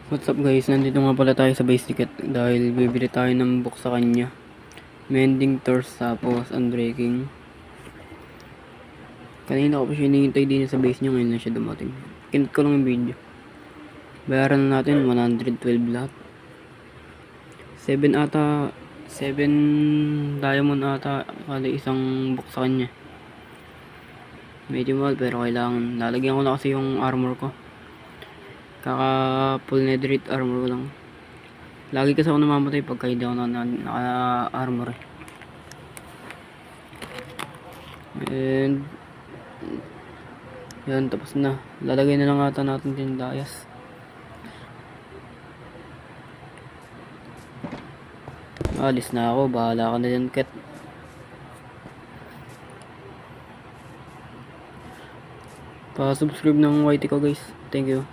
What's up guys, nandito nga pala tayo sa base ticket dahil bibili tayo ng book sa kanya. Mending Tours tapos unbreaking. Kanina ko pa siya hinihintay din sa base niya, ngayon na siya dumating. Kinit ko lang yung video. Bayaran na natin 112 lahat. 7 ata, 7 diamond ata kada isang book sa kanya. Medyo mahal pero kailangan. Lalagyan ko na kasi yung armor ko. Kaka full netherite armor ko lang. Lagi kasi ako namamatay pagka hindi ako naka-armor. And yan, tapos na. Lalagay na lang ata natin yung dayas. Alis na ako, bahala ka na dyan, Ket. Pa-subscribe ng YT ko guys. Thank you.